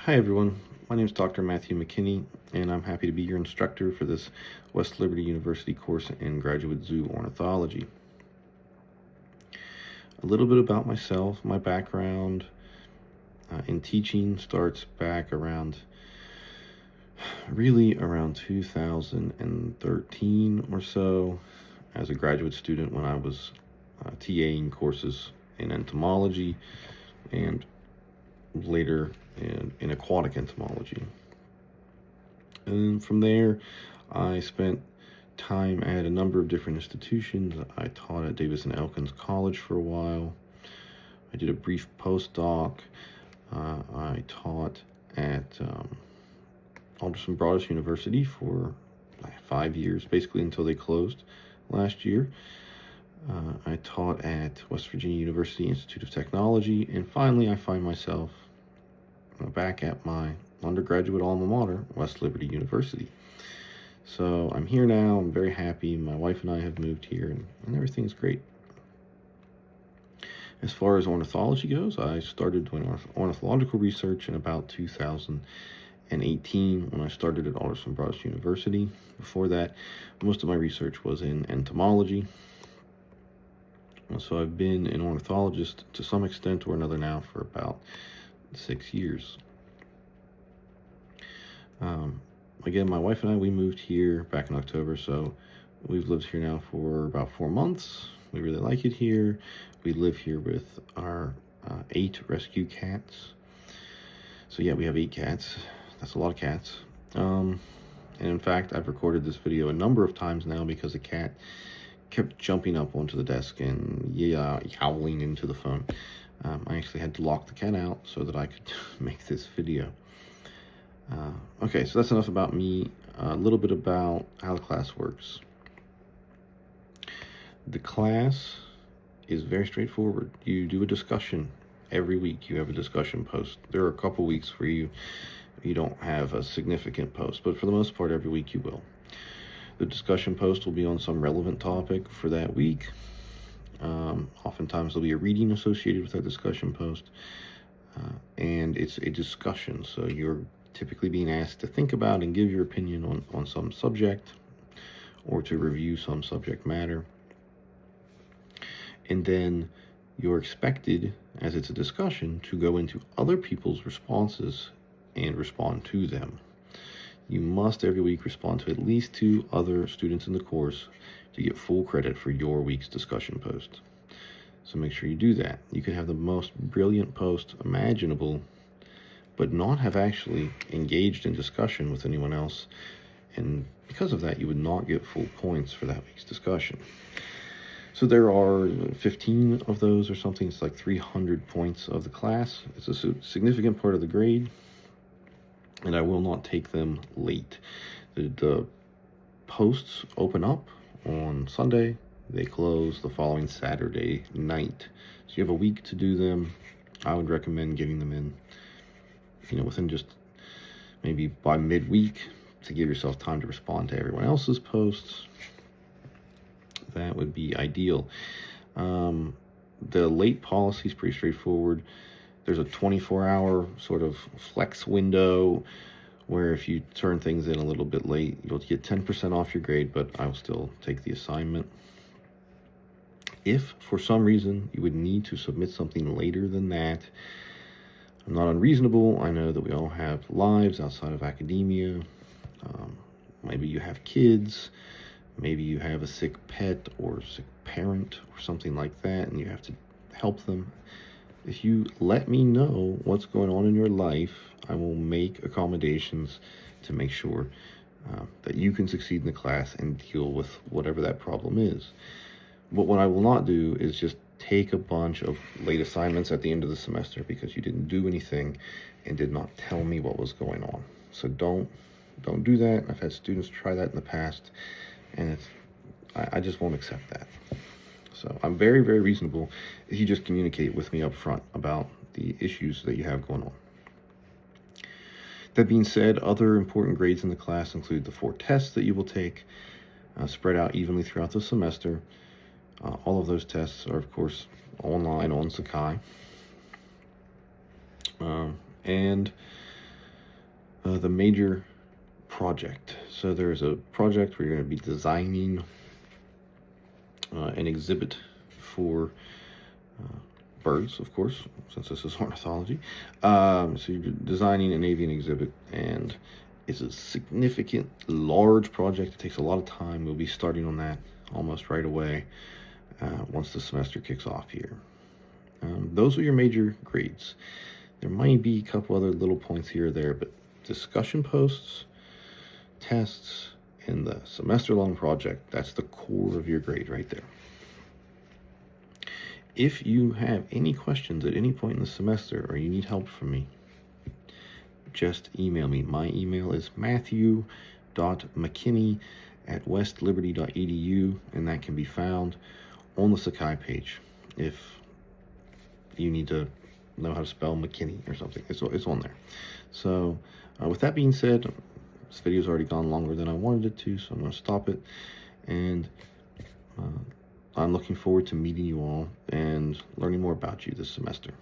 Hi everyone, my name is Dr. Matthew McKinney, and I'm happy to be your instructor for this West Liberty University course in Graduate Zoo Ornithology. A little bit about myself. My background in teaching starts back around 2013 or so as a graduate student when I was TAing courses in entomology and later in aquatic entomology. And from there, I spent time at a number of different institutions. I taught at Davis and Elkins College for a while. I did a brief postdoc. I taught at Alderson Broaddus University for 5 years, basically until they closed last year. I taught at West Virginia University Institute of Technology, and finally I find myself back at my undergraduate alma mater, West Liberty University. So I'm here now. I'm very happy. My wife and I have moved here, and everything's great. As far as ornithology goes, I started doing ornithological research in about 2018 when I started at Alderson Broaddus University. Before that, most of my research was in entomology. So I've been an ornithologist to some extent or another now for about 6 years. Again, my wife and I, we moved here back in October, so we've lived here now for about 4 months. We really like it here. We live here with our 8 rescue cats. So yeah, we have 8 cats. That's a lot of cats. And in fact, I've recorded this video a number of times now because a cat kept jumping up onto the desk and yowling into the phone. I actually had to lock the cat out so that I could make this video. Okay, so that's enough about me. A little bit about how the class works. The class is very straightforward. You do a discussion every week. You have a discussion post. There are a couple weeks where you don't have a significant post, but for the most part, every week you will. The discussion post will be on some relevant topic for that week. Oftentimes there'll be a reading associated with that discussion post, and it's a discussion, so you're typically being asked to think about and give your opinion on some subject or to review some subject matter. And then you're expected, as it's a discussion, to go into other people's responses and respond to them. You must every week respond to at least 2 other students in the course to get full credit for your week's discussion post. So make sure you do that. You could have the most brilliant post imaginable, but not have actually engaged in discussion with anyone else. And because of that, you would not get full points for that week's discussion. So there are 15 of those or something. It's like 300 points of the class. It's a significant part of the grade, and I will not take them late. The posts open up on Sunday. They close the following Saturday night. So you have a week to do them. I would recommend getting them in, within just maybe by midweek to give yourself time to respond to everyone else's posts. That would be ideal. The late policy is pretty straightforward. There's a 24-hour sort of flex window where if you turn things in a little bit late, you'll get 10% off your grade, but I'll still take the assignment. If for some reason you would need to submit something later than that, I'm not unreasonable. I know that we all have lives outside of academia. Maybe you have kids. Maybe you have a sick pet or sick parent or something like that, and you have to help them. If you let me know what's going on in your life, I will make accommodations to make sure that you can succeed in the class and deal with whatever that problem is. But what I will not do is just take a bunch of late assignments at the end of the semester because you didn't do anything and did not tell me what was going on. So don't do that. I've had students try that in the past, and I just won't accept that. So I'm very, very reasonable if you just communicate with me up front about the issues that you have going on. That being said, other important grades in the class include the 4 tests that you will take, spread out evenly throughout the semester. All of those tests are, of course, online on Sakai. And the major project. So there's a project where you're going to be designing an exhibit for birds, of course, since this is ornithology. So you're designing an avian exhibit, and it's a significant, large project. It takes a lot of time. We'll be starting on that almost right away once the semester kicks off here. Those are your major grades. There might be a couple other little points here or there, but discussion posts, tests, and the semester-long project, that's the core of your grade right there. If you have any questions at any point in the semester or you need help from me, just email me. My email is matthew.mckinney@westliberty.edu, and that can be found on the Sakai page if you need to know how to spell McKinney or something. It's on there. So with that being said, this video's already gone longer than I wanted it to, so I'm going to stop it. And I'm looking forward to meeting you all and learning more about you this semester.